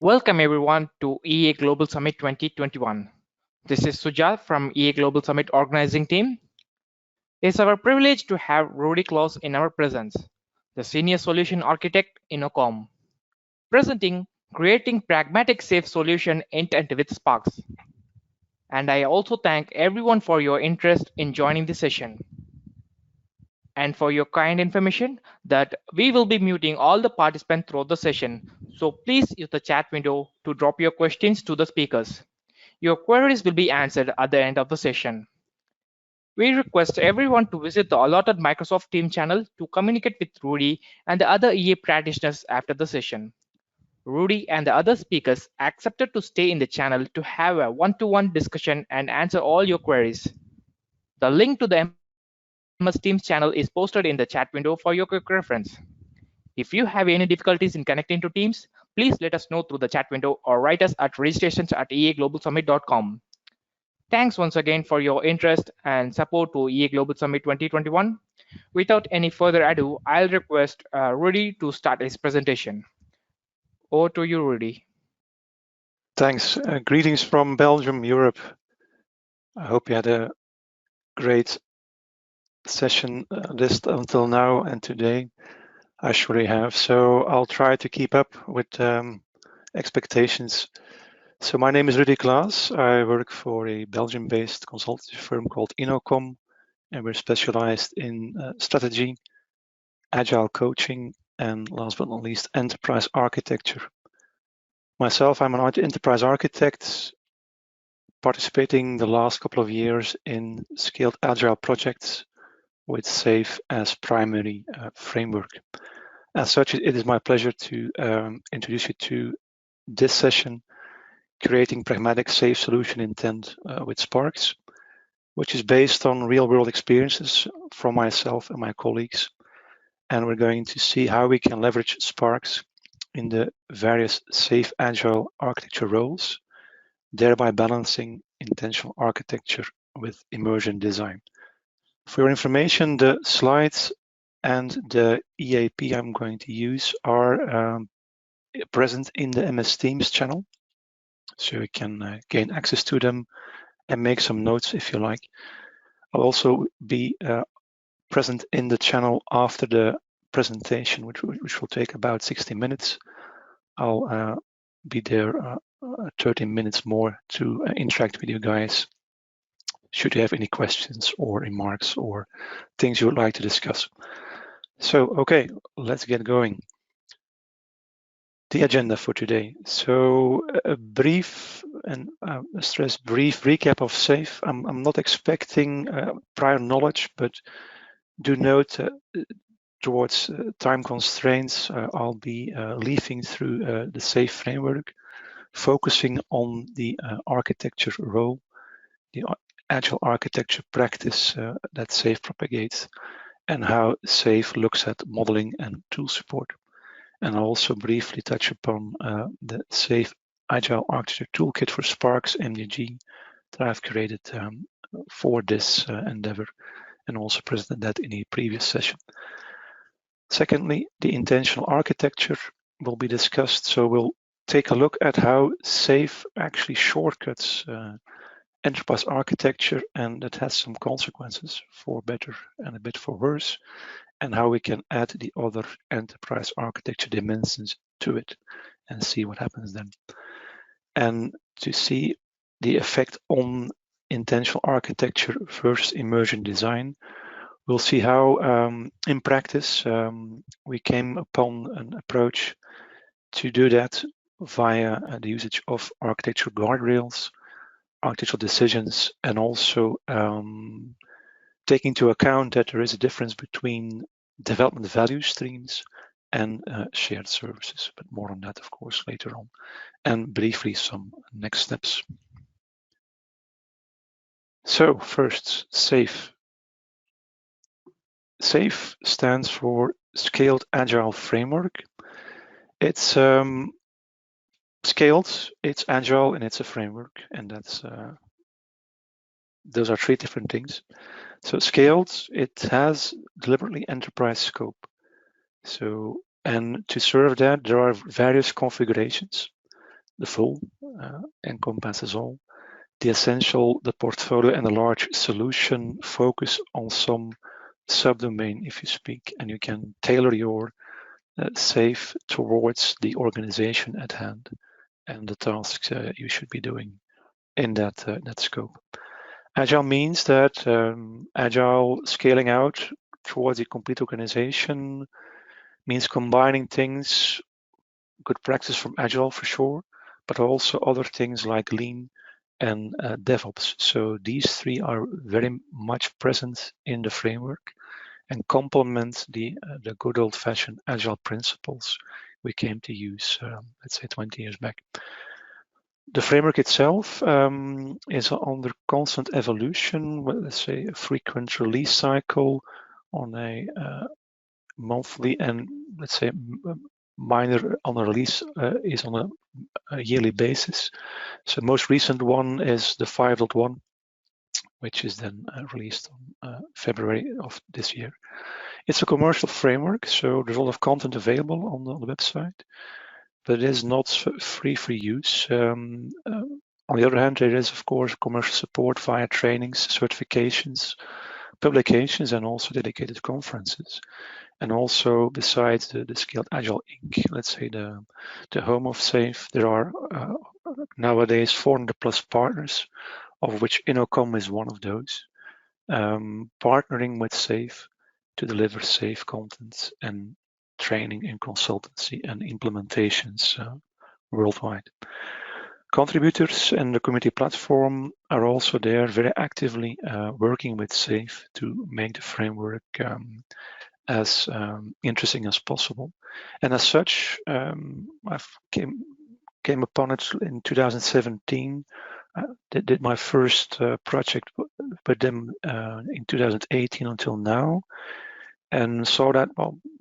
Welcome everyone to EA Global Summit 2021. This is Sujal from EA Global Summit organizing team. It's our privilege to have Rudy Claus in our presence, the Senior Solution Architect in OCOM, presenting Creating Pragmatic Safe Solution Intent with Sparx. And I also thank everyone for your interest in joining the session. And for your kind information that we will be muting all the participants throughout the session. So please use the chat window to drop your questions to the speakers. Your queries will be answered at the end of the session. We request everyone to visit the allotted Microsoft Teams channel to communicate with Rudy and the other EA practitioners after the session. Rudy and the other speakers accepted to stay in the channel to have a one-to-one discussion and answer all your queries. The link to the MS Teams channel is posted in the chat window for your quick reference. If you have any difficulties in connecting to Teams, please let us know through the chat window or write us at registrations@eaglobalsummit.com. Thanks once again for your interest and support to EA Global Summit 2021. Without any further ado, I'll request Rudy to start his presentation. Over to you, Rudy. Thanks. Greetings from Belgium, Europe. I hope you had a great session list until now and today. I surely have. So I'll try to keep up with expectations. So my name is Rudy Klaas. I work for a Belgium-based consultancy firm called Inocom, and we're specialized in strategy, agile coaching, and last but not least, enterprise architecture. Myself, I'm an enterprise architect, participating the last couple of years in scaled agile projects with SAFe as primary framework. As such, it is my pleasure to introduce you to this session, Creating Pragmatic Safe Solution Intent with Sparx, which is based on real-world experiences from myself and my colleagues. And we're going to see how we can leverage Sparx in the various SAFe Agile architecture roles, thereby balancing intentional architecture with emergent design. For your information, the slides and the EAP I'm going to use are present in the MS Teams channel, so you can gain access to them and make some notes if you like. I'll also be present in the channel after the presentation, which will take about 60 minutes. I'll be there 30 minutes more to interact with you guys should you have any questions or remarks or things you would like to discuss. So, okay, let's get going. The agenda for today. So a brief and stress brief recap of SAFe. I'm not expecting prior knowledge, but do note towards time constraints, I'll be leafing through the SAFe framework, focusing on the architecture role, the agile architecture practice that SAFe propagates, and how SAFe looks at modeling and tool support. And I'll also briefly touch upon the SAFe Agile Architecture Toolkit for Sparx MDG that I've created for this endeavor, and also presented that in a previous session. Secondly, the intentional architecture will be discussed. So we'll take a look at how SAFe actually shortcuts enterprise architecture, and that has some consequences for better and a bit for worse, and how we can add the other enterprise architecture dimensions to it and see what happens then. And to see the effect on intentional architecture versus emergent design, we'll see how in practice we came upon an approach to do that via the usage of architectural guardrails, architectural decisions, and also taking into account that there is a difference between development value streams and shared services, but more on that, of course, later on. And briefly, some next steps. So first, SAFe. SAFe stands for Scaled Agile Framework. It's scaled, it's agile, and it's a framework, and that's those are three different things. So scaled, it has deliberately enterprise scope. So, and to serve that, there are various configurations. the full, encompasses all. The essential, the portfolio, and the large solution focus on some subdomain, if you speak, and you can tailor your SAFe towards the organization at hand and the tasks you should be doing in that scope. Agile means that Agile scaling out towards a complete organization means combining things, good practice from Agile for sure, but also other things like Lean and DevOps. So these three are very much present in the framework and complement the good old-fashioned Agile principles we came to use, let's say 20 years back. The framework itself is under constant evolution, let's say a frequent release cycle on a monthly and let's say minor on a release is on a yearly basis. So most recent one is the 5.1, which is then released on February of this year. It's a commercial framework, so there's a lot of content available on the website, but it is not free for use. On the other hand, there is, of course, commercial support via trainings, certifications, publications, and also dedicated conferences. And also, besides the Scaled Agile Inc., let's say the home of SAFe, there are nowadays 400 plus partners, of which Innocom is one of those, partnering with SAFe to deliver SAFe content and training and consultancy and implementations worldwide. Contributors and the community platform are also there very actively working with SAFe to make the framework as interesting as possible. And as such, I came upon it in 2017. Did my first project with them in 2018 until now, and saw that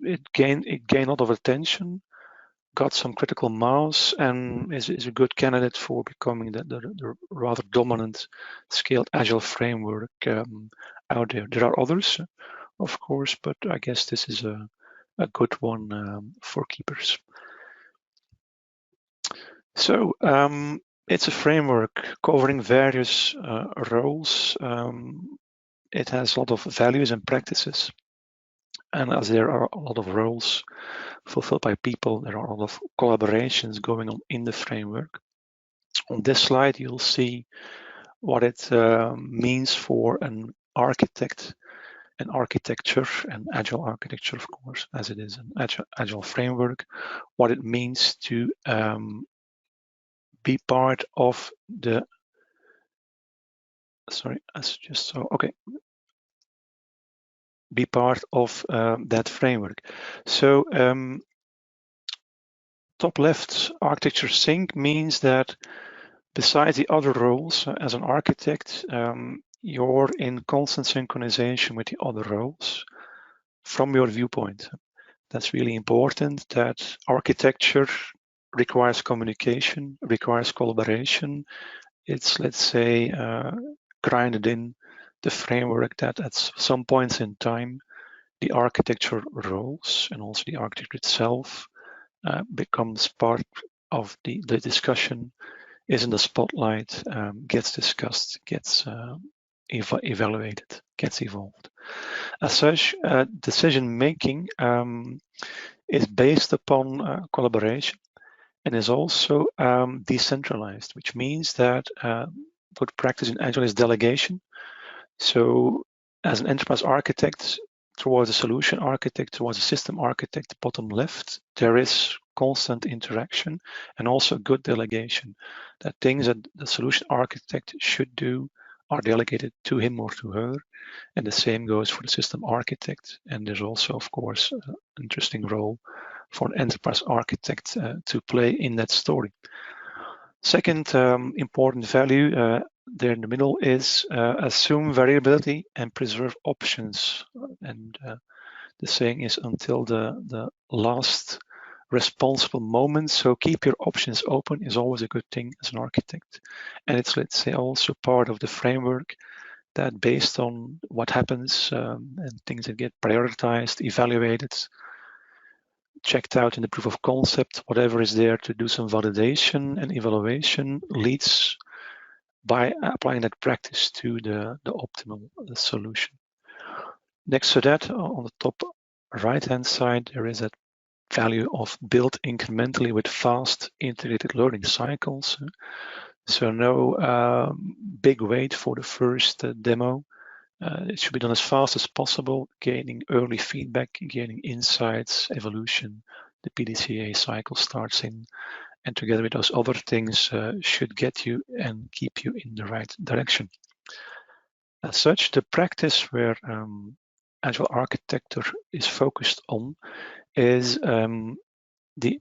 it gained a lot of attention, got some critical mass, and is a good candidate for becoming the rather dominant Scaled Agile framework out there. There are others, of course, but I guess this is a good one for keepers. So it's a framework covering various roles. It has a lot of values and practices. And as there are a lot of roles fulfilled by people, there are a lot of collaborations going on in the framework. On this slide, you'll see what it means for an architect, an architecture, and Agile architecture, of course, as it is an Agile framework, what it means to be part of the, sorry, that's just so, okay. Be part of that framework. So top left, architecture sync means that besides the other roles as an architect, you're in constant synchronization with the other roles from your viewpoint. That's really important, that architecture requires communication, requires collaboration. It's, let's say, grinded in the framework that at some points in time, the architecture roles and also the architecture itself becomes part of the discussion, is in the spotlight, gets discussed, gets evaluated, gets evolved. As such, decision making is based upon collaboration and is also decentralized, which means that good practice in Agile is delegation. So as an enterprise architect, towards a solution architect, towards a system architect, bottom left, there is constant interaction and also good delegation. That things that the solution architect should do are delegated to him or to her. And the same goes for the system architect. And there's also, of course, an interesting role for an enterprise architect to play in that story. Second important value there in the middle is assume variability and preserve options. And the saying is until the last responsible moment. So keep your options open is always a good thing as an architect. And it's, let's say, also part of the framework that based on what happens and things that get prioritized, evaluated, checked out in the proof of concept, whatever is there to do some validation and evaluation leads by applying that practice to the optimal solution. Next to that, on the top right-hand side, there is that value of build incrementally with fast integrated learning cycles. So no big wait for the first demo. It should be done as fast as possible, gaining early feedback, gaining insights, evolution. The PDCA cycle starts in, and together with those other things should get you and keep you in the right direction. As such, the practice where Agile architecture is focused on is the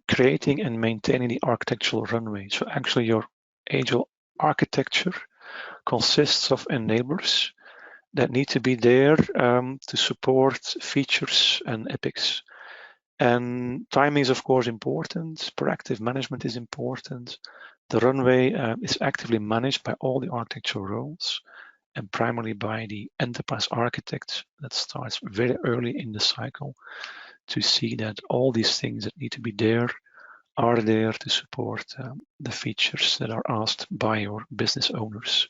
creating and maintaining the architectural runway. So actually your Agile architecture consists of enablers that need to be there to support features and epics. And timing is of course important, proactive management is important. The runway is actively managed by all the architectural roles and primarily by the enterprise architect that starts very early in the cycle to see that all these things that need to be there are there to support the features that are asked by your business owners.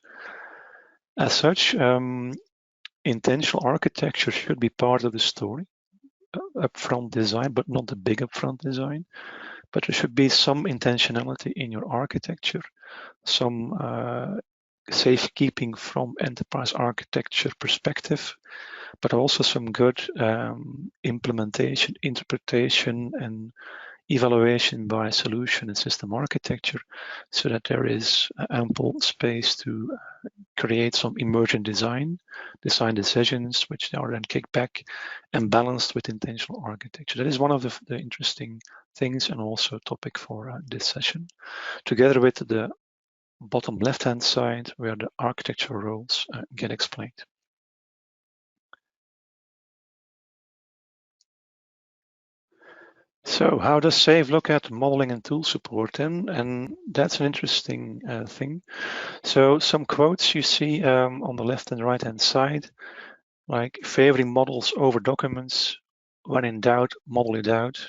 As such, intentional architecture should be part of the story, upfront design, but not the big upfront design. But there should be some intentionality in your architecture, some safekeeping from enterprise architecture perspective, but also some good implementation, interpretation, and evaluation by solution and system architecture, so that there is ample space to create some emergent design decisions, which are then kicked back and balanced with intentional architecture. That is one of the interesting things and also a topic for this session, together with the bottom left-hand side where the architectural roles get explained. So how does SAFe look at modeling and tool support then? And that's an interesting thing. So some quotes you see on the left and right hand side, like favoring models over documents. When in doubt, model it out.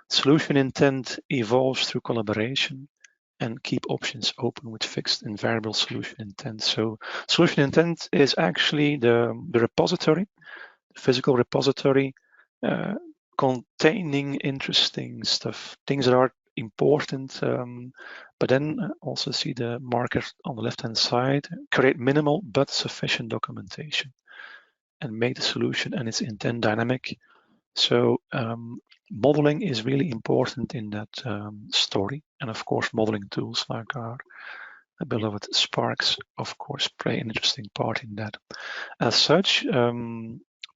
Solution intent evolves through collaboration, and keep options open with fixed and variable solution intent. So solution intent is actually the repository, the physical repository, containing interesting stuff, things that are important, but then also see the marker on the left-hand side, create minimal but sufficient documentation and make the solution and its intent dynamic. So modeling is really important in that story. And of course, modeling tools like our beloved Sparx, of course, play an interesting part in that. As such,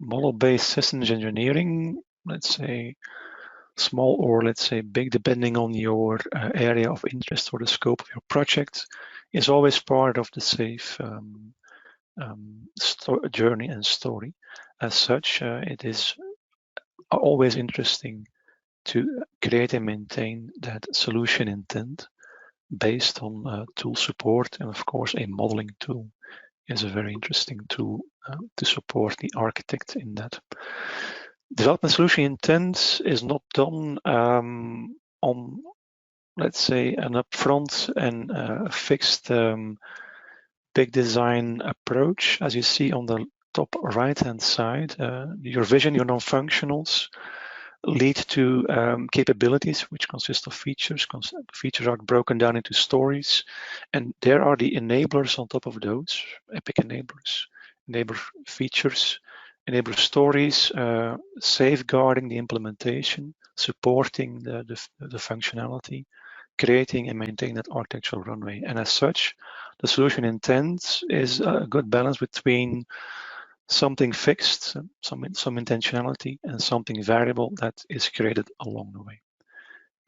model-based systems engineering, let's say small or let's say big, depending on your area of interest or the scope of your project, is always part of the SAFe journey and story. As such, it is always interesting to create and maintain that solution intent based on tool support, and of course a modeling tool is a very interesting tool to support the architect in that. Development solution intent is not done on, let's say, an upfront and fixed big design approach. As you see on the top right-hand side, your vision, your non-functionals lead to capabilities, which consist of features. Features are broken down into stories, and there are the enablers on top of those, epic enablers, enable features, enable stories, safeguarding the implementation, supporting the functionality, creating and maintaining that architectural runway. And as such, the solution intent is a good balance between something fixed, some intentionality, and something variable that is created along the way.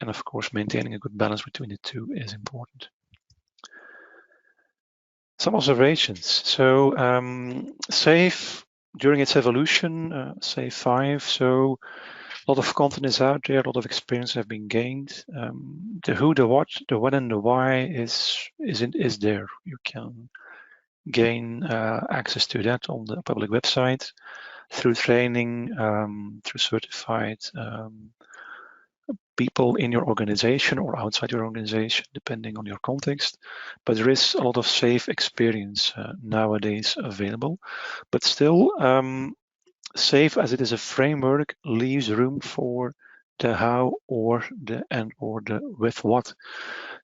And of course, maintaining a good balance between the two is important. Some observations. So SAFe, during its evolution, SAFe 5, so a lot of content is out there, a lot of experience have been gained. The who, the what, the when, and the why is there. You can gain access to that on the public website. through training, through certified people in your organization or outside your organization, depending on your context. But there is a lot of SAFe experience nowadays available. But still, SAFe, as it is a framework, leaves room for the how or the and or the with what.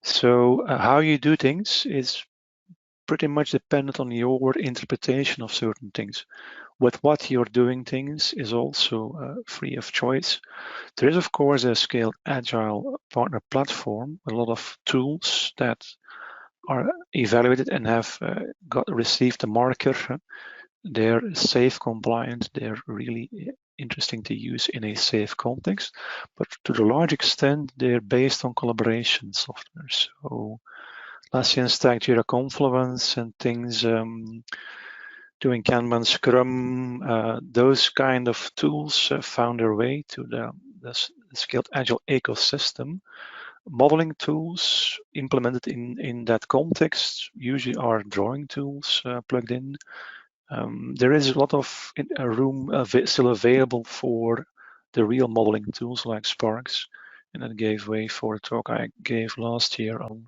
So how you do things is pretty much dependent on your interpretation of certain things. With what you're doing things is also free of choice. There is, of course, a scaled agile partner platform, a lot of tools that are evaluated and have received a marker. They're SAFe compliant. They're really interesting to use in a SAFe context, but to a large extent, they're based on collaboration software. So Atlassian Stack, Jira Confluence, and things doing Kanban, Scrum, those kind of tools found their way to the scaled agile ecosystem. Modeling tools implemented in that context usually are drawing tools plugged in. There is a lot of room still available for the real modeling tools like Sparx, and that gave way for a talk I gave last year on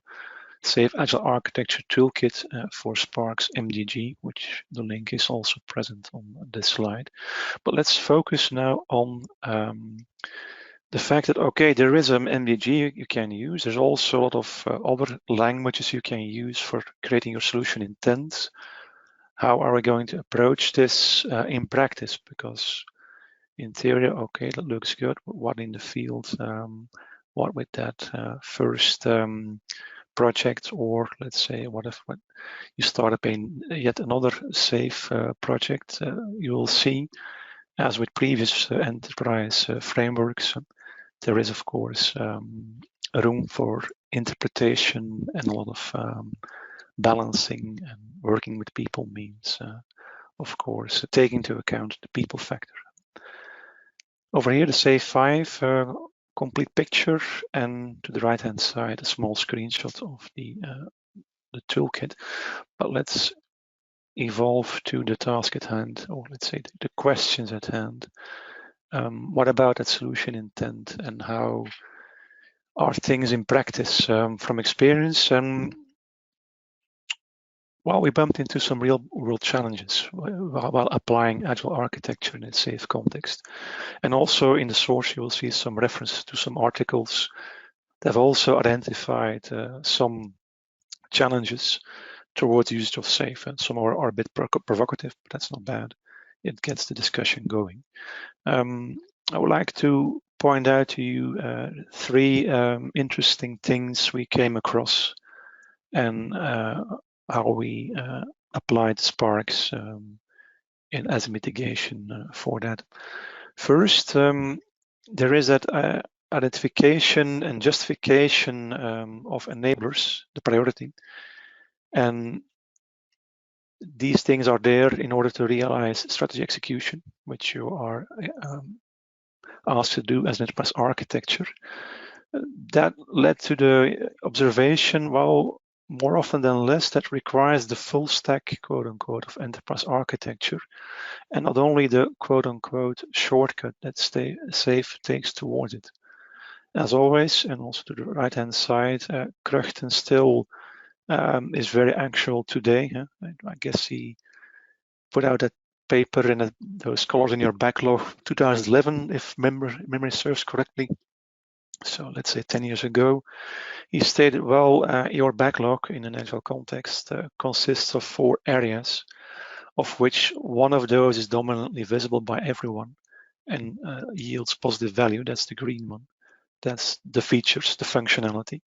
SAFe Agile Architecture Toolkit for Sparx MDG, which the link is also present on this slide. But let's focus now on the fact that, okay, there is an MDG you can use. There's also a lot of other languages you can use for creating your solution intent. How are we going to approach this in practice? Because in theory, okay, that looks good. What in the field? What with that first project, or let's say, what if you start up in yet another SAFe project? You will see, as with previous enterprise frameworks, there is, of course, room for interpretation, and a lot of balancing and working with people means, of course, taking into account the people factor. Over here, the SAFe 5 complete picture, and to the right-hand side, a small screenshot of the toolkit. But let's evolve to the task at hand, or let's say the questions at hand. What about that solution intent, and how are things in practice? From experience, well, we bumped into some real world challenges while applying agile architecture in a SAFe context. And also in the source, you will see some references to some articles that have also identified some challenges towards the use of SAFe. And some are a bit provocative, but that's not bad. It gets the discussion going. I would like to point out to you 3 interesting things we came across, and how we applied Sparx as a mitigation for that. First, there is that identification and justification of enablers, the priority. And these things are there in order to realize strategy execution, which you are asked to do as an enterprise architecture. That led to the observation, well, more often than less, that requires the full stack, quote unquote, of enterprise architecture, and not only the quote unquote shortcut that SAFe takes towards it. As always, and also to the right hand side, Kruchten still is very actual today. I guess he put out that paper in those colors in your backlog 2011, if memory serves correctly. So let's say 10 years ago, he stated, well, your backlog in an agile context consists of 4 areas, of which one of those is dominantly visible by everyone and yields positive value. That's the green one. That's the features, the functionality,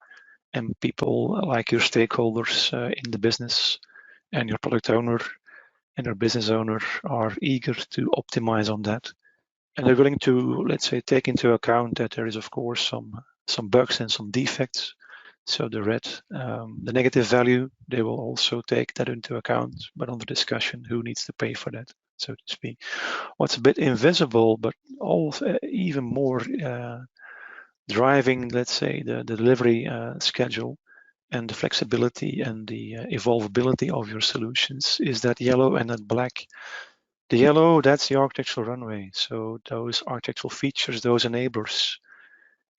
and people like your stakeholders in the business and your product owner and your business owner are eager to optimize on that. And they're willing to, let's say, take into account that there is, of course, some bugs and some defects. So the red, the negative value, they will also take that into account, but under discussion, who needs to pay for that, so to speak. What's a bit invisible, but even more driving, let's say, the delivery schedule and the flexibility and the evolvability of your solutions is that yellow and that black The yellow, that's the architectural runway. So those architectural features, those enablers.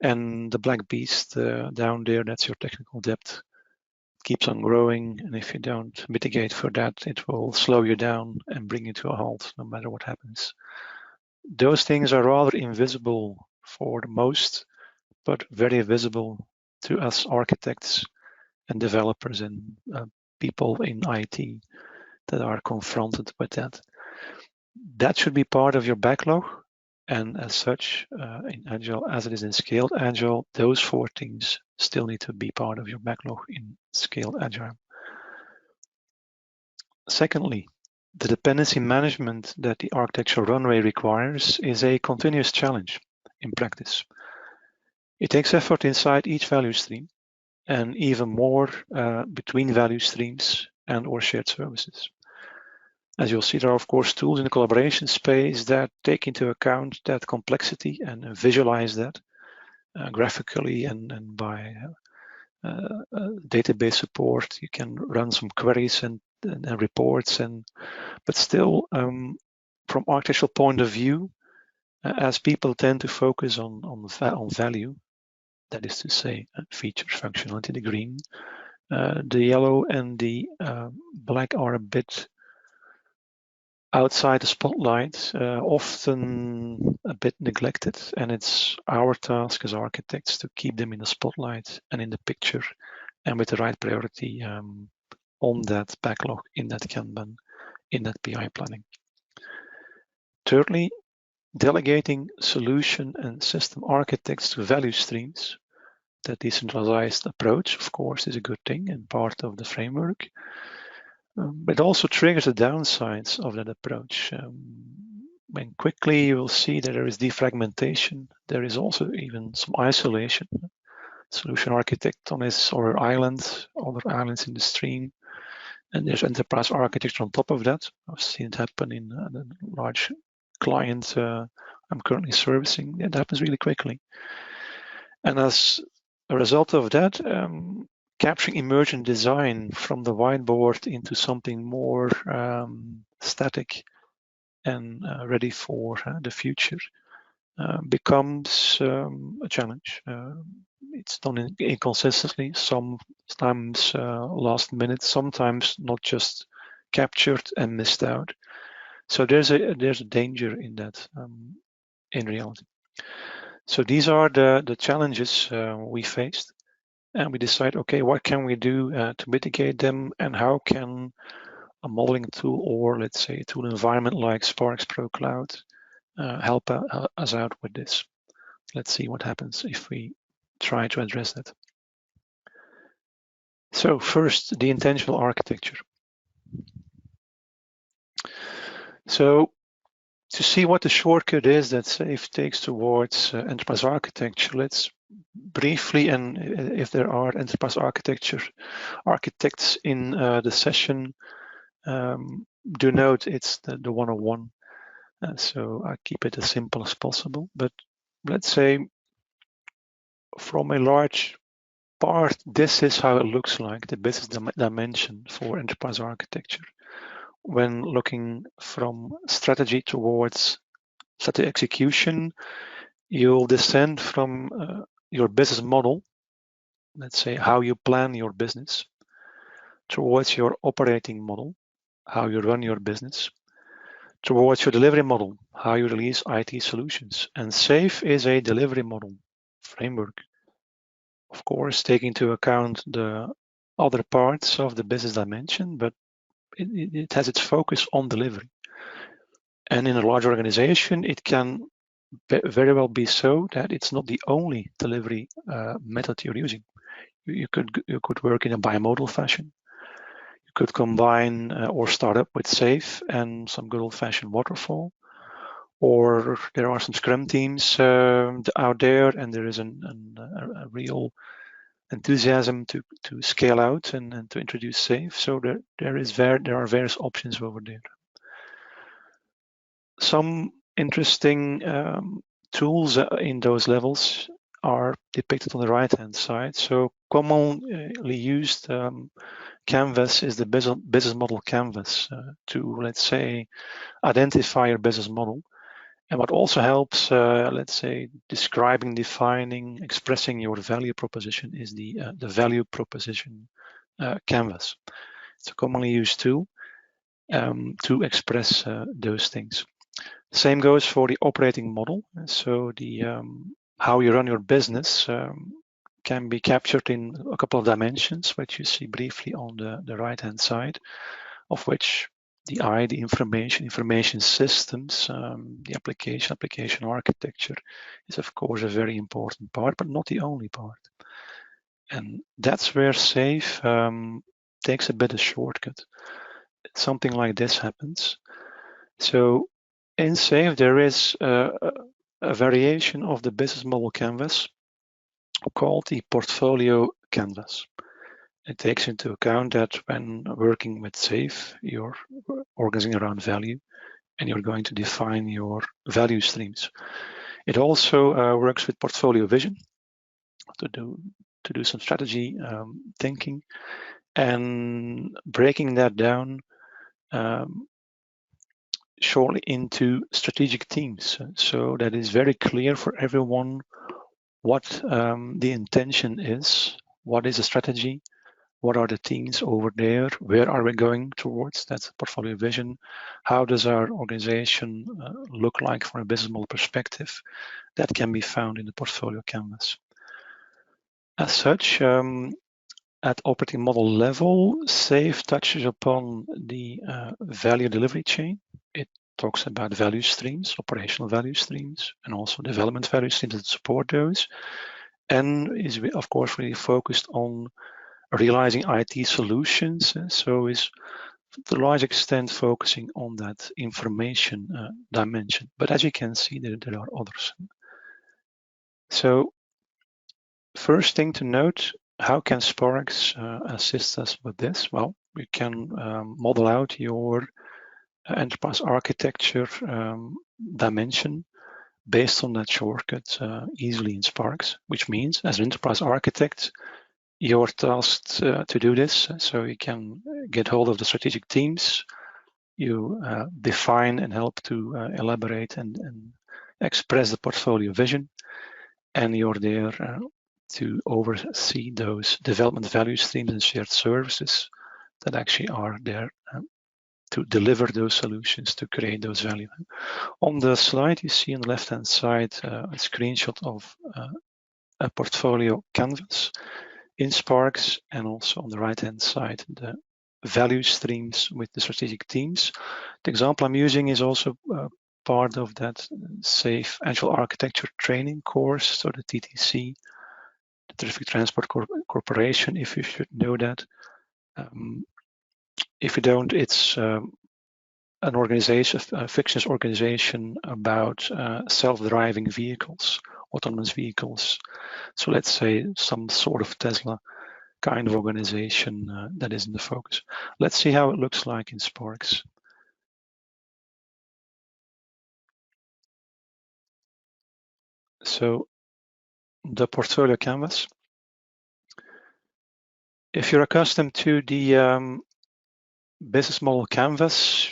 And the black beast down there, that's your technical debt. It keeps on growing, and if you don't mitigate for that, it will slow you down and bring you to a halt no matter what happens. Those things are rather invisible for the most, but very visible to us architects and developers and people in IT that are confronted with that. That should be part of your backlog. And as such, in Agile, as it is in Scaled Agile, those 4 things still need to be part of your backlog in Scaled Agile. Secondly, the dependency management that the architectural runway requires is a continuous challenge in practice. It takes effort inside each value stream and even more between value streams and or shared services. As you'll see, there are of course tools in the collaboration space that take into account that complexity and visualize that graphically and by database support. You can run some queries and reports, but still, from architectural point of view, as people tend to focus on value, that is to say, features, functionality, the green, the yellow and the black are a bit outside the spotlight, often a bit neglected, and it's our task as architects to keep them in the spotlight and in the picture and with the right priority on that backlog, in that Kanban, in that PI planning. Thirdly, delegating solution and system architects to value streams. That decentralized approach, of course, is a good thing and part of the framework. But also triggers the downsides of that approach. When quickly you will see that there is defragmentation, there is also even some isolation. Solution architect on his or her island, other islands in the stream, and there's enterprise architecture on top of that. I've seen it happen in a large client I'm currently servicing. It happens really quickly. And as a result of that, capturing emergent design from the whiteboard into something more static and ready for the future becomes a challenge. It's done inconsistently, sometimes last minute, sometimes not just captured and missed out. So there's a danger in that in reality. So these are the challenges we faced. And we decide, okay, what can we do to mitigate them, and how can a modeling tool, or let's say a tool environment like Sparx Pro Cloud, help us out with this? Let's see what happens if we try to address that. So first, the intentional architecture. So to see what the shortcut is that SAFe takes towards enterprise architecture, let's briefly, and if there are enterprise architects in the session, do note it's the 101. So I keep it as simple as possible. But let's say from a large part, this is how it looks like, the business dimension for enterprise architecture. When looking from strategy towards strategy execution, you'll descend from your business model, let's say how you plan your business, towards your operating model, how you run your business, towards your delivery model, how you release IT solutions. And SAFe is a delivery model framework. Of course, taking into account the other parts of the business dimension, but it has its focus on delivery. And in a large organization, it can very well be so that it's not the only delivery method you're using. You could work in a bimodal fashion. You could combine or start up with SAFe and some good old-fashioned waterfall. Or there are some Scrum teams out there, and there is a real enthusiasm to scale out and to introduce SAFe. So there are various options over there. Some interesting tools in those levels are depicted on the right-hand side. So commonly used canvas is the business model canvas to, let's say, identify your business model. And what also helps, let's say, describing, defining, expressing your value proposition is the value proposition canvas. It's a commonly used tool to express those things. Same goes for the operating model. So the how you run your business can be captured in a couple of dimensions, which you see briefly on the right-hand side, of which the I, the information systems, the application architecture is of course a very important part, but not the only part. And that's where SAFe takes a bit of shortcut. Something like this happens. So in SAFe, there is a variation of the business model canvas called the portfolio canvas. It takes into account that when working with SAFe, you're organizing around value and you're going to define your value streams. It also works with portfolio vision to do some strategy thinking and breaking that down shortly into strategic themes. So that is very clear for everyone what the intention is, what is the strategy, what are the themes over there, where are we going towards, that's portfolio vision, how does our organization look like from a business model perspective. That can be found in the portfolio canvas. As such, at operating model level, SAFe touches upon the value delivery chain. It talks about value streams, operational value streams, and also development value streams that support those, and is of course really focused on realizing IT solutions. So is to a large extent focusing on that information dimension. But as you can see, there are others. So first thing to note, how can Sparx assist us with this? Well, we can model out your enterprise architecture dimension based on that shortcut easily in Sparx, which means as an enterprise architect, you're tasked to do this. So you can get hold of the strategic teams, you define and help to elaborate and express the portfolio vision, and you're there to oversee those development value streams and shared services that actually are there to deliver those solutions, to create those value. On the slide, you see on the left-hand side a screenshot of a portfolio canvas in Sparx, and also on the right-hand side, the value streams with the strategic teams. The example I'm using is also part of that SAFe Agile architecture training course, so the TTC, the Traffic Transport Corporation, if you should know that. If you don't, it's an organization, a fictitious organization about self-driving vehicles, autonomous vehicles. So let's say some sort of Tesla kind of organization that is in the focus. Let's see how it looks like in Sparx. So the portfolio canvas. If you're accustomed to the business model canvas,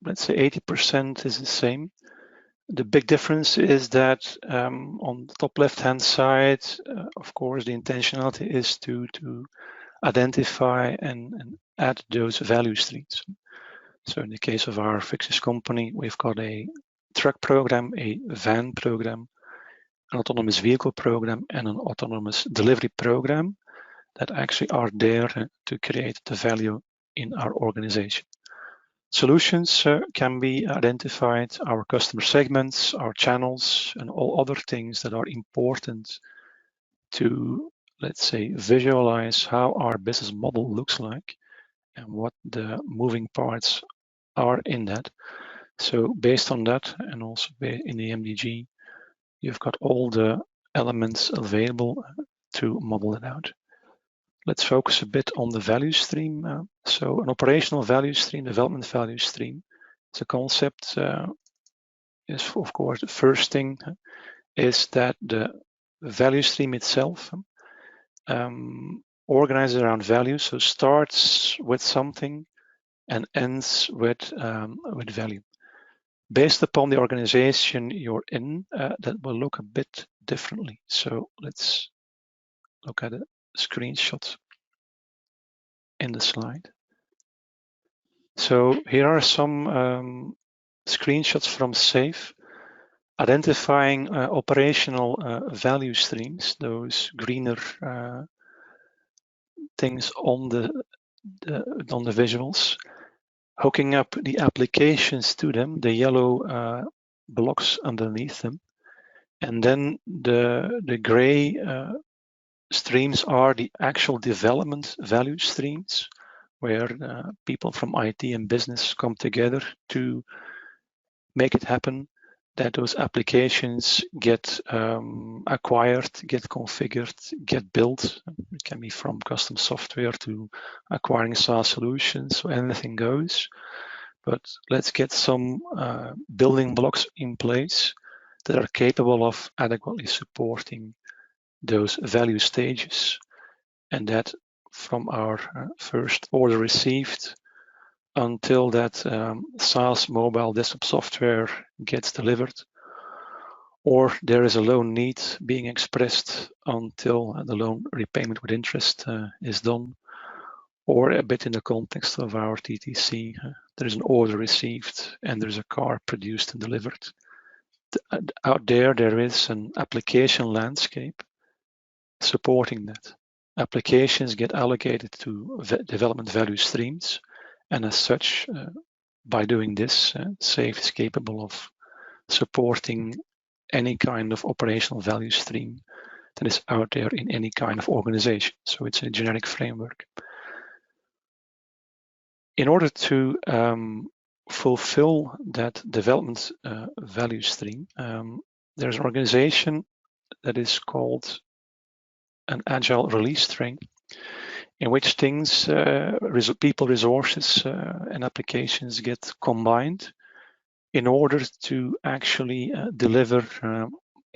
let's say 80% is the same. The big difference is that on the top left-hand side, of course, the intentionality is to identify and add those value streams. So in the case of our fixes company, we've got a truck program, a van program, an autonomous vehicle program, and an autonomous delivery program that actually are there to create the value in our organization. Solutions can be identified, our customer segments, our channels, and all other things that are important to, let's say, visualize how our business model looks like and what the moving parts are in that. So based on that, and also in the MDG, you've got all the elements available to model it out. Let's focus a bit on the value stream. So an operational value stream, development value stream, it's a concept is, of course, the first thing is that the value stream itself organized around value, so starts with something and ends with value. Based upon the organization you're in, that will look a bit differently. So let's look at a screenshot in the slide. So here are some screenshots from SAFe, identifying operational value streams, those greener things on the visuals, hooking up the applications to them, the yellow blocks underneath them, and then the gray streams are the actual development value streams, where people from IT and business come together to make it happen, that those applications get acquired, get configured, get built. It can be from custom software to acquiring SaaS solutions, so anything goes. But let's get some building blocks in place that are capable of adequately supporting those value stages, and that from our first order received until that SaaS mobile desktop software gets delivered, or there is a loan need being expressed until the loan repayment with interest is done, or a bit in the context of our TTC, there is an order received and there's a car produced and delivered. Out there is an application landscape supporting that. Applications get allocated to development value streams, and as such, by doing this, SAFe is capable of supporting any kind of operational value stream that is out there in any kind of organization. So it's a generic framework. In order to fulfill that development value stream, there's an organization that is called an Agile release train, in which things, people, resources, and applications get combined in order to actually deliver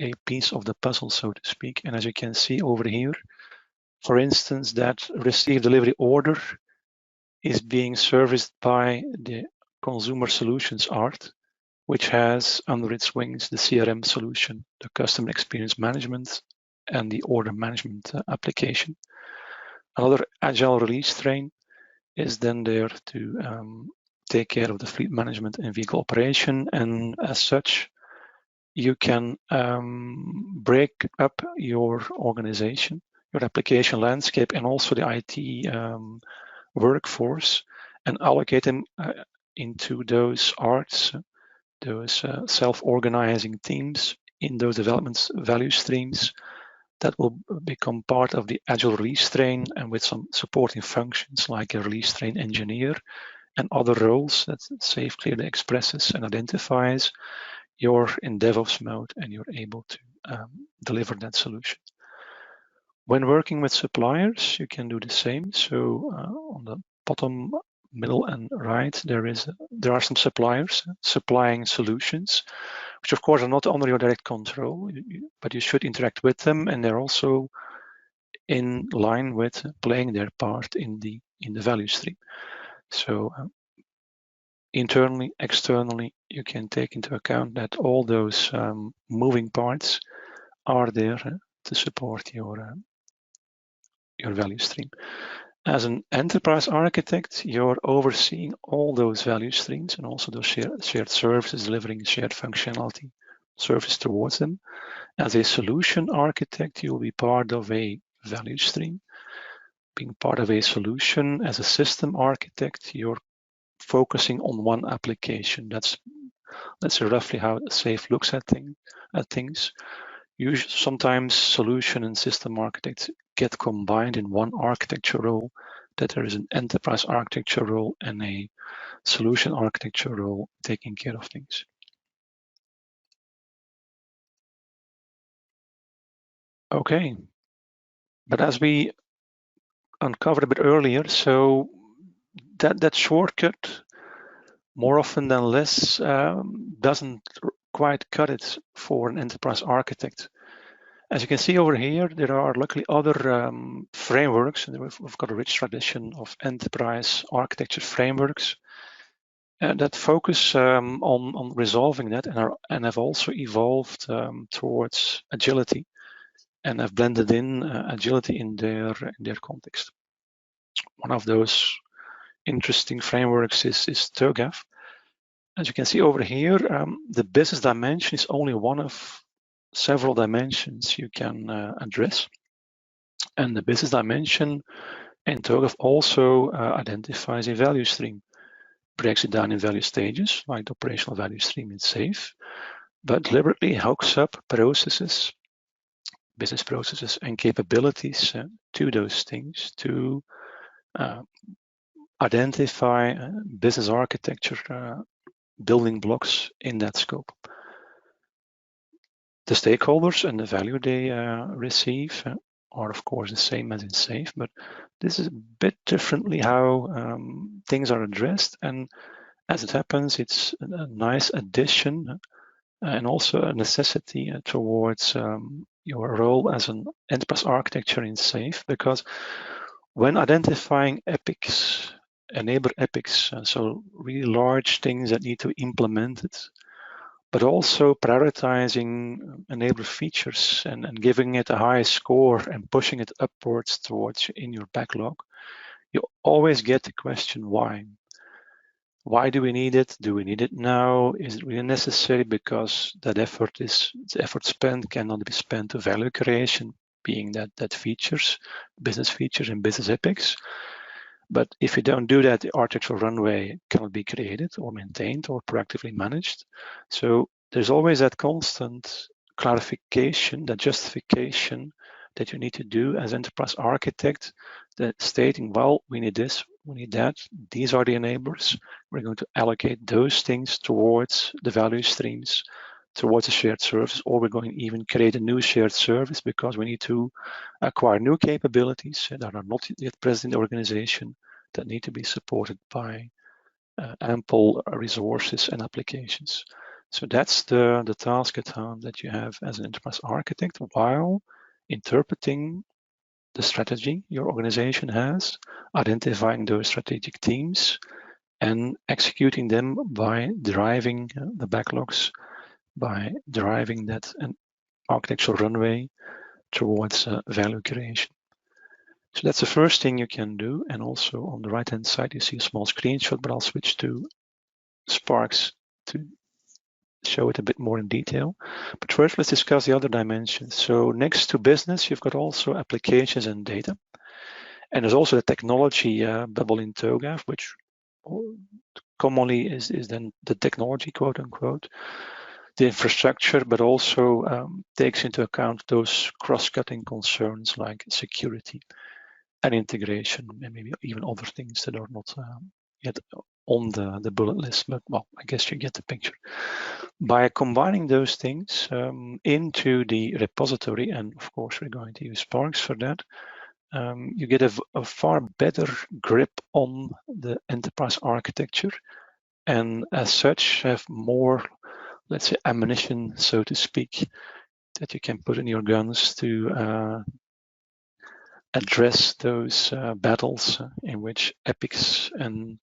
a piece of the puzzle, so to speak. And as you can see over here, for instance, that receive delivery order is being serviced by the consumer solutions art, which has under its wings the CRM solution, the customer experience management, and the order management application. Another Agile release train is then there to take care of the fleet management and vehicle operation. And as such, you can break up your organization, your application landscape, and also the IT workforce, and allocate them into those arts, those self-organizing teams in those development value streams that will become part of the Agile release train, and with some supporting functions like a release train engineer and other roles that SAFe clearly expresses and identifies. You're in DevOps mode and you're able to deliver that solution. When working with suppliers, you can do the same. So on the bottom, middle, and right, there are some suppliers supplying solutions, which of course are not under your direct control, but you should interact with them, and they're also in line with playing their part in the value stream. So internally, externally, you can take into account that all those moving parts are there to support your value stream. As an enterprise architect, you're overseeing all those value streams and also those shared services, delivering shared functionality service towards them. As a solution architect, you'll be part of a value stream. Being part of a solution as a system architect, you're focusing on one application. That's roughly how SAFe looks at things. Usually, sometimes solution and system architects get combined in one architecture role, that there is an enterprise architecture role and a solution architecture role taking care of things. Okay, but as we uncovered a bit earlier, so that shortcut, more often than less, doesn't quite cut it for an enterprise architect. As you can see over here, there are luckily other frameworks, and we've got a rich tradition of enterprise architecture frameworks that focus on resolving that and have also evolved towards agility and have blended in agility in their context. One of those interesting frameworks is TOGAF. As you can see over here, the business dimension is only one of several dimensions you can address. And the business dimension in TOGAF also identifies a value stream, breaks it down in value stages, like the operational value stream in SAFe, but deliberately hooks up processes, business processes and capabilities to those things to identify business architecture building blocks in that scope. The stakeholders and the value they receive are of course the same as in SAFe, but this is a bit differently how things are addressed, and as it happens, it's a nice addition and also a necessity towards your role as an enterprise architecture in SAFe, because when identifying epics, enabler epics, so really large things that need to be implemented, but also prioritizing enabler features and giving it a high score and pushing it upwards towards in your backlog, you always get the question why. Why do we need it? Do we need it now? Is it really necessary? Because that effort spent cannot be spent to value creation, being that features, business features and business epics. But if you don't do that, the architectural runway cannot be created or maintained or proactively managed. So there's always that constant clarification, that justification that you need to do as enterprise architect, that stating, well, we need this, we need that, these are the enablers. We're going to allocate those things towards the value streams, towards a shared service, or we're going to even create a new shared service because we need to acquire new capabilities that are not yet present in the organization that need to be supported by ample resources and applications. So that's the task at hand that you have as an enterprise architect while interpreting the strategy your organization has, identifying those strategic teams, and executing them by driving the backlogs, by driving that architectural runway towards value creation. So that's the first thing you can do. And also on the right-hand side, you see a small screenshot, but I'll switch to Sparx to show it a bit more in detail. But first, let's discuss the other dimensions. So next to business, you've got also applications and data. And there's also the technology bubble in TOGAF, which commonly is then the technology, quote unquote, the infrastructure, but also takes into account those cross-cutting concerns like security and integration, and maybe even other things that are not yet on the bullet list, but well, I guess you get the picture. By combining those things into the repository, and of course we're going to use Sparx for that, you get a far better grip on the enterprise architecture, and as such have more, let's say, ammunition, so to speak, that you can put in your guns to address those battles in which epics and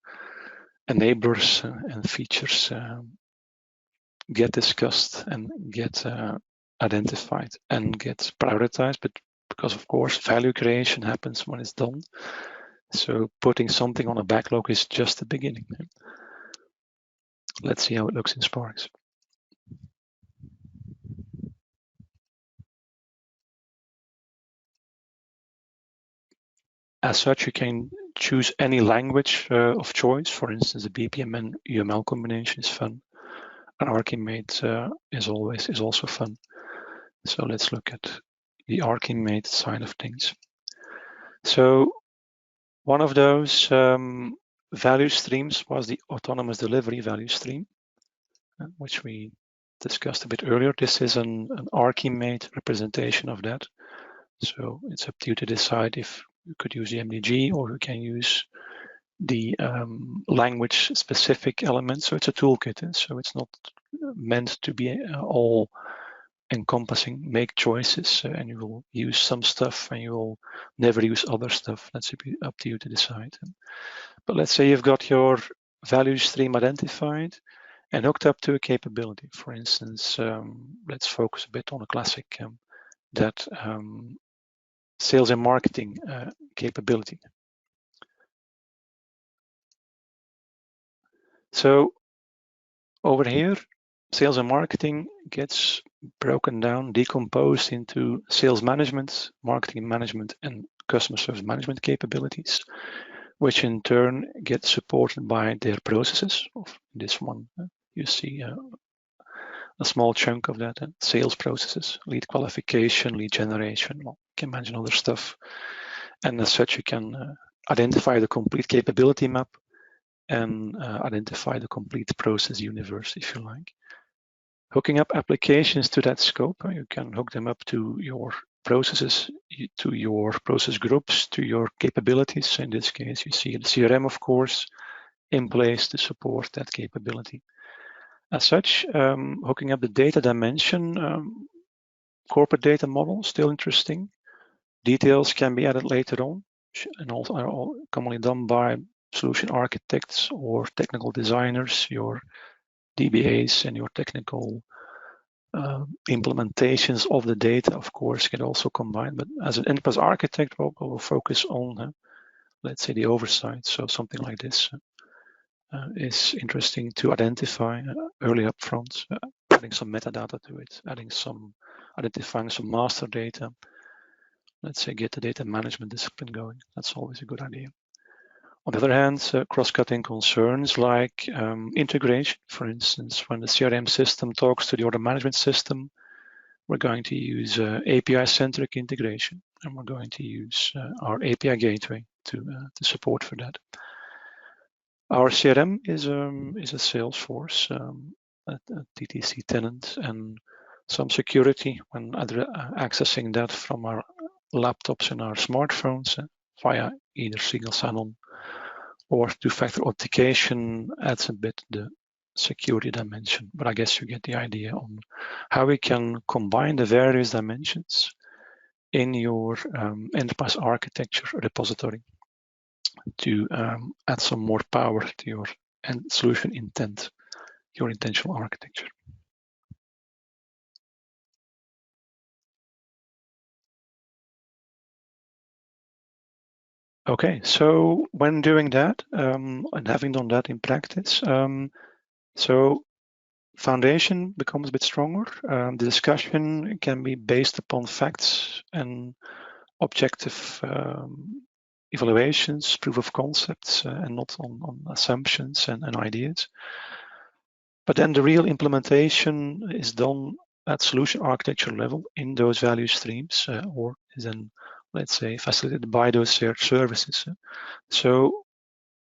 enablers and features get discussed and get identified and get prioritized, but because of course value creation happens when it's done. So putting something on a backlog is just the beginning. Let's see how it looks in Sparx. As such, you can choose any language of choice. For instance, the BPM and UML combination is fun. And Archimate is also fun. So let's look at the Archimate side of things. So one of those value streams was the autonomous delivery value stream, which we discussed a bit earlier. This is an Archimate representation of that. So it's up to you to decide if you could use the MDG or you can use the language-specific elements. So it's a toolkit, so it's not meant to be all encompassing, make choices, and you will use some stuff and you will never use other stuff. That's up to you to decide. But let's say you've got your value stream identified and hooked up to a capability. For instance, let's focus a bit on a classic, that sales and marketing capability. So over here, sales and marketing gets broken down, decomposed into sales management, marketing management, and customer service management capabilities, which in turn get supported by their processes. This one, you see a small chunk of that, sales processes, lead qualification, lead generation, well, you can imagine other stuff. And as such, you can identify the complete capability map and identify the complete process universe, if you like. Hooking up applications to that scope, you can hook them up to your processes, to your process groups, to your capabilities. In this case, you see the CRM, of course, in place to support that capability. As such, hooking up the data dimension, corporate data model, still interesting. Details can be added later on, and also are all commonly done by solution architects or technical designers. Your DBAs and your technical implementations of the data, of course, can also combine. But as an enterprise architect, we'll focus on, let's say, the oversight. So something like this is interesting to identify early up front, adding some metadata to it, identifying some master data. Let's say get the data management discipline going. That's always a good idea. On the other hand, cross-cutting concerns like integration, for instance, when the CRM system talks to the order management system, we're going to use API-centric integration, and we're going to use our API gateway to support for that. Our CRM is a Salesforce, a TTC tenant, and some security when accessing that from our laptops and our smartphones via either single sign-on or two-factor authentication adds a bit the security dimension. But I guess you get the idea on how we can combine the various dimensions in your enterprise architecture repository to add some more power to your solution intent, your intentional architecture. Okay, so when doing that and having done that in practice, so foundation becomes a bit stronger. The discussion can be based upon facts and objective evaluations, proof of concepts, and not on assumptions and ideas. But then the real implementation is done at solution architecture level in those value streams, or is then, let's say, facilitated by those shared services. So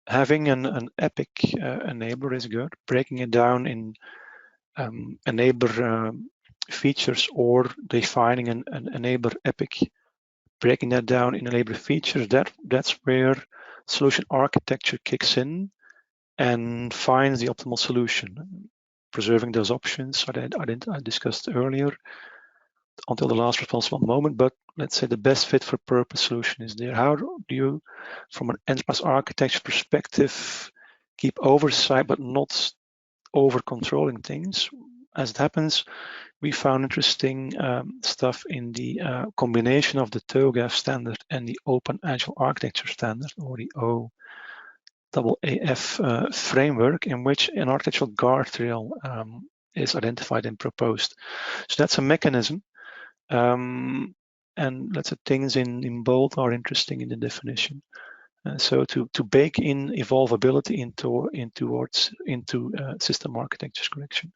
having an epic enabler is good. Breaking it down in enabler features or defining an enabler epic, breaking that down in enabler features, that's where solution architecture kicks in and finds the optimal solution, preserving those options I discussed earlier until the last responsible moment. But let's say the best fit for purpose solution is there. How do you, from an enterprise architecture perspective, keep oversight but not over controlling things? As it happens, we found interesting stuff in the combination of the TOGAF standard and the Open Agile Architecture Standard, or the OAAF framework, in which an architectural guardrail is identified and proposed. So that's a mechanism. And let's say things in bold are interesting in the definition. So to bake in evolvability into system architecture correction.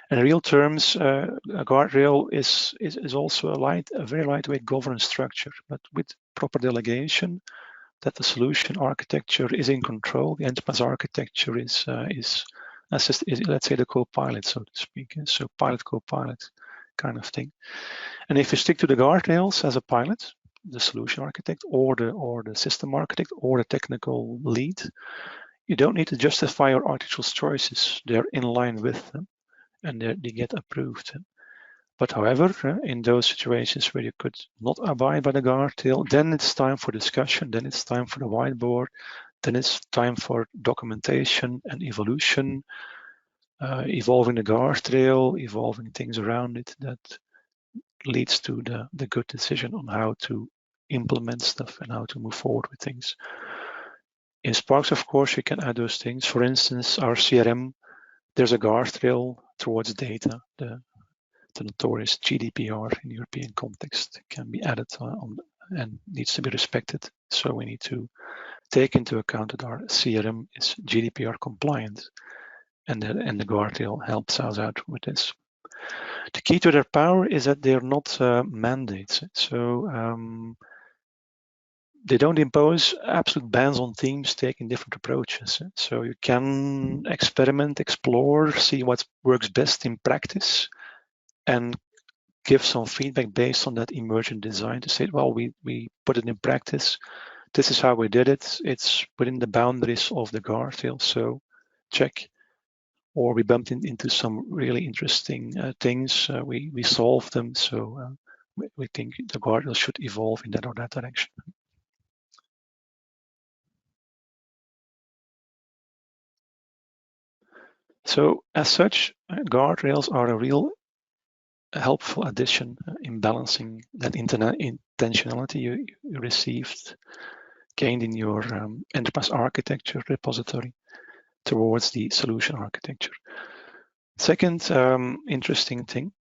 And in real terms, a guardrail is also a very lightweight governance structure, but with proper delegation, that the solution architecture is in control. The enterprise architecture is let's say the co-pilot, so to speak. So pilot co-pilot kind of thing. And if you stick to the guardrails as a pilot, the solution architect or the system architect or the technical lead, you don't need to justify your architectural choices. They're in line with them and they get approved. But however, in those situations where you could not abide by the guardrail, then it's time for discussion, then it's time for the whiteboard, then it's time for documentation and evolution, evolving the guardrail, evolving things around it that leads to the good decision on how to implement stuff and how to move forward with things. In Sparx, of course, you can add those things. For instance, our CRM, there's a guardrail towards data. The notorious GDPR in European context can be added on and needs to be respected. So we need to take into account that our CRM is GDPR compliant, and the guardrail helps us out with this. The key to their power is that they're not mandates. So they don't impose absolute bans on teams taking different approaches. So you can experiment, explore, see what works best in practice, and give some feedback based on that emergent design to say, well, we put it in practice. This is how we did it. It's within the boundaries of the guardrail, so check. Or we bumped into some really interesting things. We solved them, so we think the guardrail should evolve in that or that direction. So as such, guardrails are a real helpful addition in balancing that intentionality you received, gained in your enterprise architecture repository towards the solution architecture. Second interesting thing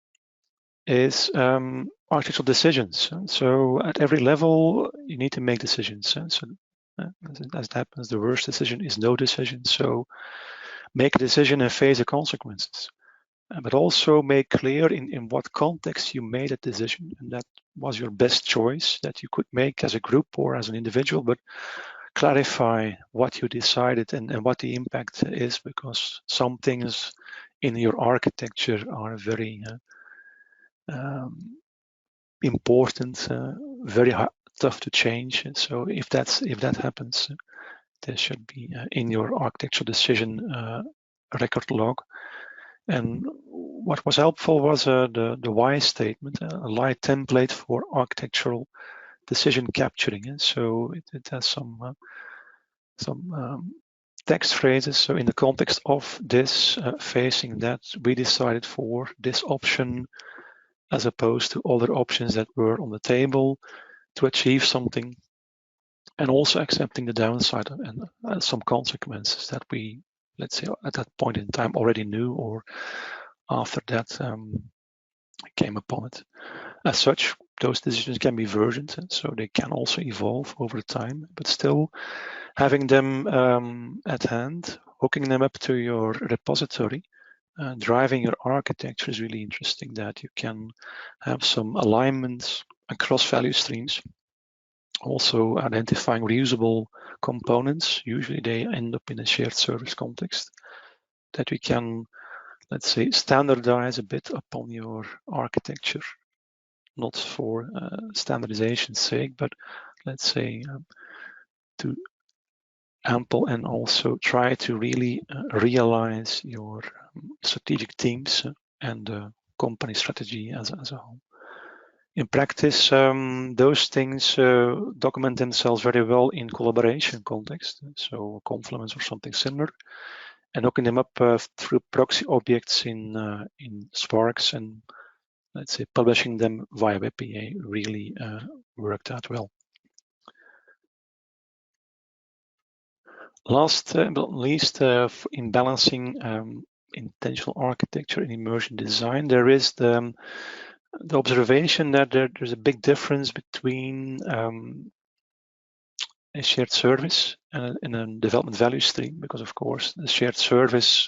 is architectural decisions. So at every level, you need to make decisions. So as it happens, the worst decision is no decision. So make a decision and face the consequences. But also make clear in what context you made a decision, and that was your best choice that you could make as a group or as an individual, but clarify what you decided and what the impact is, because some things in your architecture are very important, very tough to change. And so if that happens, there should be in your architectural decision record log. And what was helpful was the why statement, a light template for architectural decision capturing. And so it has some text phrases. So in the context of this, facing that, we decided for this option as opposed to other options that were on the table to achieve something, and also accepting the downside and some consequences that we, let's say, at that point in time already knew, or after that came upon it. As such, those decisions can be versioned, and so they can also evolve over time, but still having them at hand, hooking them up to your repository, driving your architecture is really interesting, that you can have some alignments across value streams. Also identifying reusable components, usually they end up in a shared service context, that we can, let's say, standardize a bit upon your architecture, not for standardization's sake, but let's say to ample and also try to really realize your strategic themes and company strategy as a whole. In practice, those things document themselves very well in collaboration context, so Confluence or something similar, and hooking them up through proxy objects in Sparx, and let's say publishing them via WebPA really worked out well. Last but not least, in balancing intentional architecture and emergent design, there is the observation that there's a big difference between a shared service and a development value stream, because of course the shared service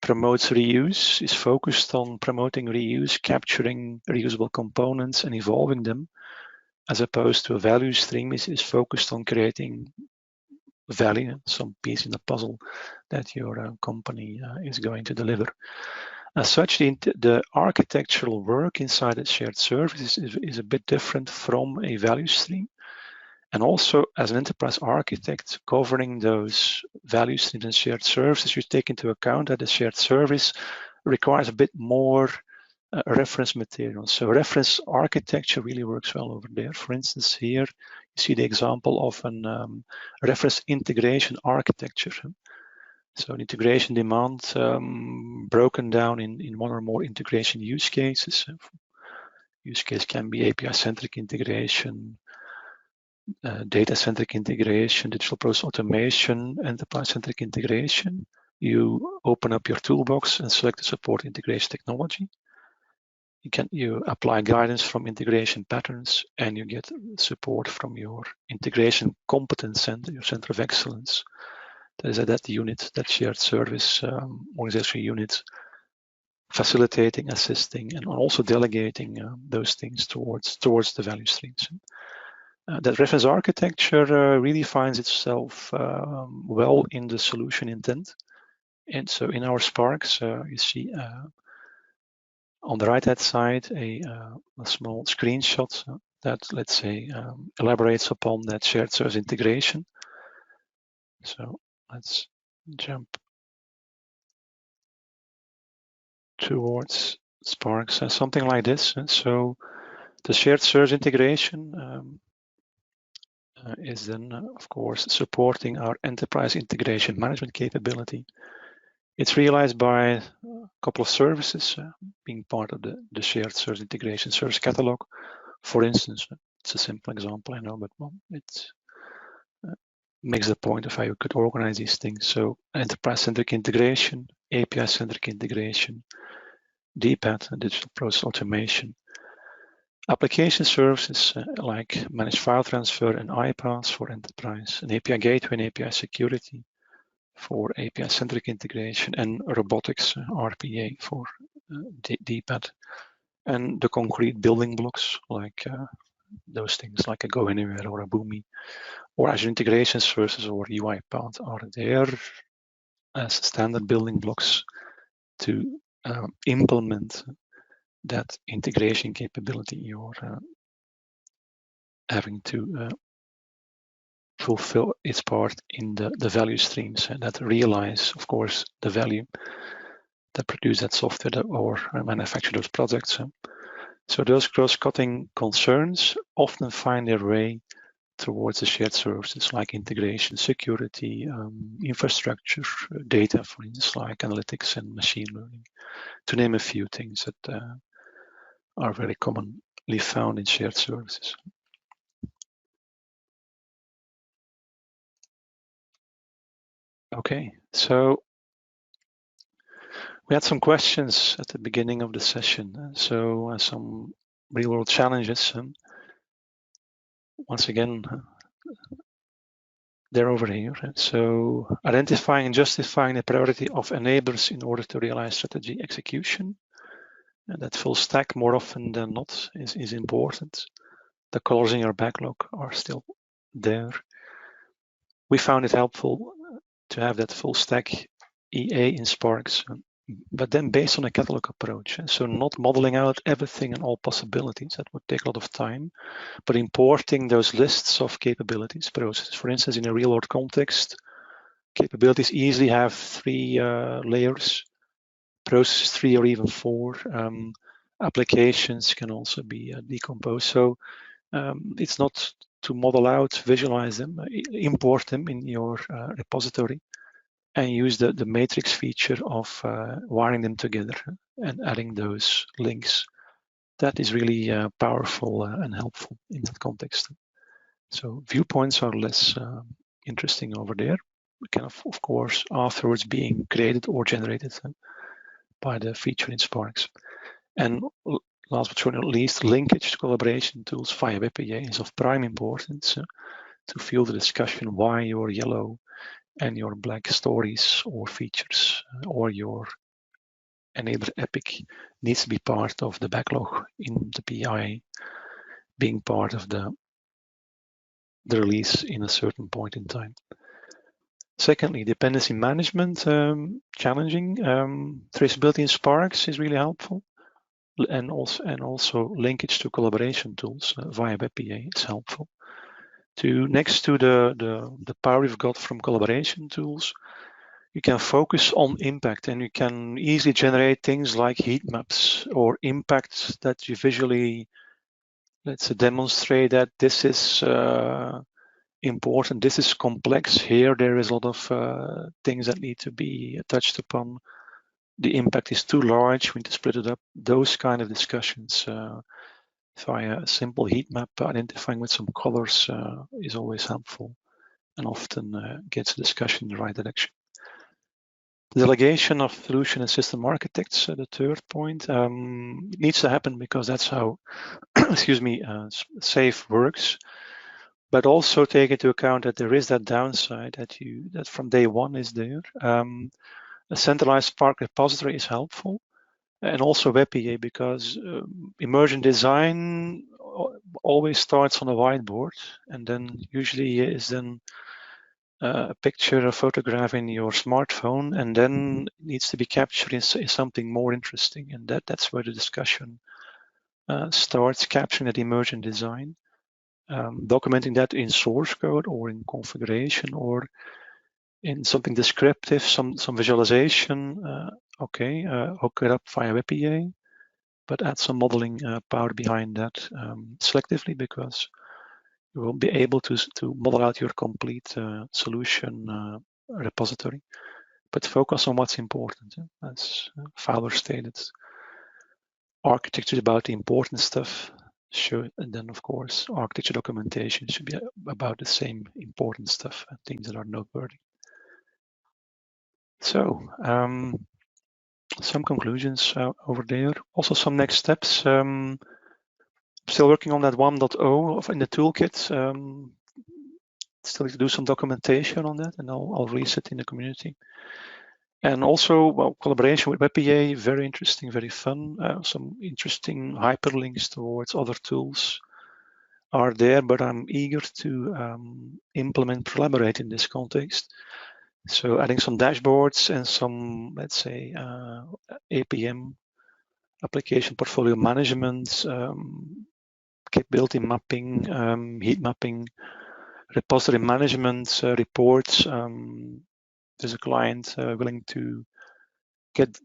promotes reuse, is focused on promoting reuse, capturing reusable components and evolving them, as opposed to a value stream is focused on creating value, some piece in the puzzle that your company is going to deliver. As such, the architectural work inside a shared service is a bit different from a value stream. And also, as an enterprise architect, governing those value streams and shared services, you take into account that a shared service requires a bit more reference materials. So reference architecture really works well over there. For instance, here you see the example of a reference integration architecture. So an integration demand broken down in one or more integration use cases. Use case can be API-centric integration, data-centric integration, digital process automation, enterprise-centric integration. You open up your toolbox and select the support integration technology. You apply guidance from integration patterns, and you get support from your integration competence center, your center of excellence. That is that unit, that shared service organizational unit, facilitating, assisting, and also delegating those things towards the value streams. That reference architecture really finds itself well in the solution intent. And so in our Sparx, you see on the right-hand side a small screenshot that, let's say, elaborates upon that shared service integration. So let's jump towards Sparx, something like this. So the shared service integration is then, of course, supporting our enterprise integration management capability. It's realized by a couple of services being part of the shared service integration service catalog. For instance, it's a simple example, I know, but well, it makes the point of how you could organize these things. So enterprise-centric integration, API-centric integration, DPAT, digital process automation, application services like managed file transfer and iPaaS for enterprise, an API gateway and API security for API-centric integration, and robotics, RPA for DPAT, and the concrete building blocks like those things like a Go Anywhere or a Boomi or Azure Integration Services or UiPath are there as standard building blocks to implement that integration capability you're having to fulfill its part in the value streams that realize, of course, the value that produce that software or manufacture those products. So those cross-cutting concerns often find their way towards the shared services like integration, security, infrastructure, data, for instance, like analytics and machine learning, to name a few things that are very commonly found in shared services. Okay, so we had some questions at the beginning of the session. So some real-world challenges. Once again, they're over here. So identifying and justifying the priority of enablers in order to realize strategy execution. And that full stack more often than not is important. The colors in your backlog are still there. We found it helpful to have that full stack EA in Sparx, but then based on a catalog approach. So not modeling out everything and all possibilities, that would take a lot of time, but importing those lists of capabilities, processes. For instance, in a real world context, capabilities easily have 3 layers, processes 3 or even 4. Applications can also be decomposed. So it's not to model out, visualize them, import them in your repository, and use the matrix feature of wiring them together and adding those links. That is really powerful and helpful in that context. So viewpoints are less interesting over there, kind of course, afterwards being created or generated by the feature in Sparx. And last but certainly not least, linkage to collaboration tools via WebAI is of prime importance to fuel the discussion why your yellow and your black stories or features or your enabler epic needs to be part of the backlog in the PI, being part of the release in a certain point in time. Secondly, dependency management, challenging. Traceability in Sparx is really helpful. And also linkage to collaboration tools via WebAI is helpful. Next to the power we've got from collaboration tools, you can focus on impact, and you can easily generate things like heat maps or impacts that you visually, let's say, demonstrate that this is important, this is complex. Here there is a lot of things that need to be touched upon. The impact is too large, we need to split it up. Those kind of discussions via a simple heat map, identifying with some colors is always helpful and often gets the discussion in the right direction. Delegation of solution and system architects, the third point, needs to happen because that's how, excuse me, SAFe works. But also take into account that there is that downside that from day one is there. A centralized Spark repository is helpful, and also WebPA, because emergent design always starts on a whiteboard, and then usually is then a picture, a photograph in your smartphone, and then needs to be captured in something more interesting, and that's where the discussion starts, capturing that emergent design, documenting that in source code or in configuration or in something descriptive, some visualization. Hook it up via WebPA, but add some modeling power behind that selectively, because you will be able to model out your complete solution repository, but focus on what's important. As Fowler stated, architecture is about the important stuff, sure, and then of course architecture documentation should be about the same important stuff, things that are noteworthy. So some conclusions over there. Also some next steps. Still working on that 1.0 in the toolkit. Still need to do some documentation on that, and I'll release it in the community. And also, well, collaboration with WebPA, very interesting, very fun. Some interesting hyperlinks towards other tools are there, but I'm eager to implement Prolaborate in this context. So adding some dashboards and some, let's say, APM, application portfolio management, capability mapping, heat mapping, repository management, reports. There's a client willing to get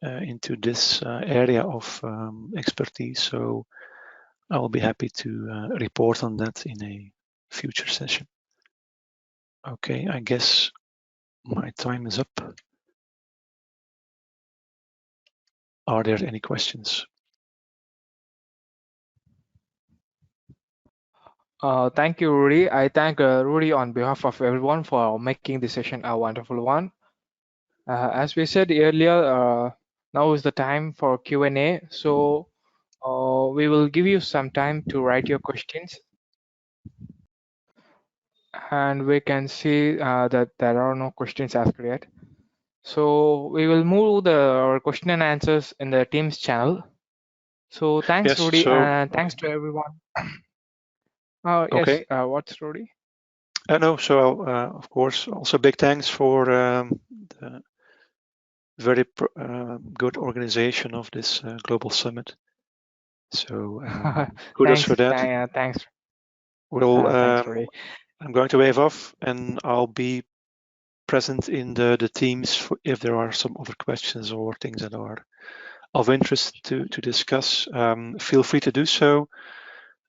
into this area of expertise, so I will be happy to report on that in a future session. Okay, I guess my time is up. Are there any questions? Thank you, Rudy. I thank Rudy on behalf of everyone for making this session a wonderful one. As we said earlier, now is the time for Q&A. So we will give you some time to write your questions. And we can see that there are no questions asked yet. So we will move our question and answers in the Teams channel. So thanks, Yes, Rudy, and thanks to everyone. Okay. Yes, what's Rudy? No, so of course, also big thanks for the very good organization of this global summit. So kudos for that. Thanks. Thanks, Rudy. I'm going to wave off, and I'll be present in the teams if there are some other questions or things that are of interest to discuss. Feel free to do so.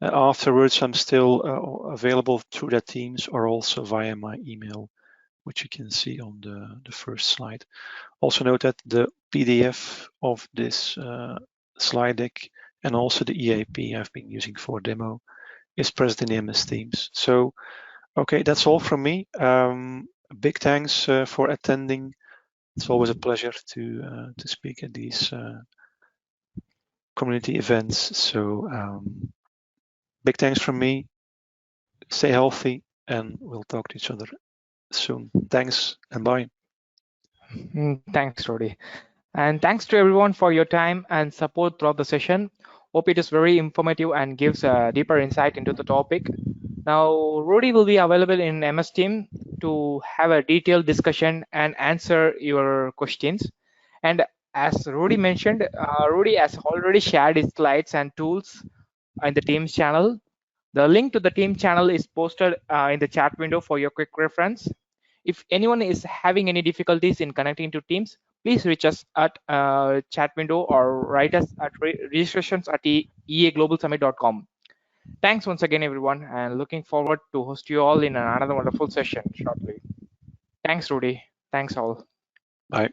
Afterwards, I'm still available through the teams or also via my email, which you can see on the first slide. Also note that the PDF of this slide deck and also the EAP I've been using for demo is present in the MS Teams. So, okay, that's all from me. Big thanks for attending. It's always a pleasure to speak at these community events. So big thanks from me. Stay healthy, and we'll talk to each other soon. Thanks and bye. Thanks, Rudy. And thanks to everyone for your time and support throughout the session. Hope it is very informative and gives a deeper insight into the topic. Now, Rudy will be available in MS Team to have a detailed discussion and answer your questions. And as Rudy mentioned, Rudy has already shared his slides and tools in the Teams channel. The link to the Team channel is posted in the chat window for your quick reference. If anyone is having any difficulties in connecting to Teams, please reach us at chat window or write us at registrations@eaglobalsummit.com. Thanks once again, everyone, and looking forward to host you all in another wonderful session shortly. Thanks, Rudy. Thanks all. Bye.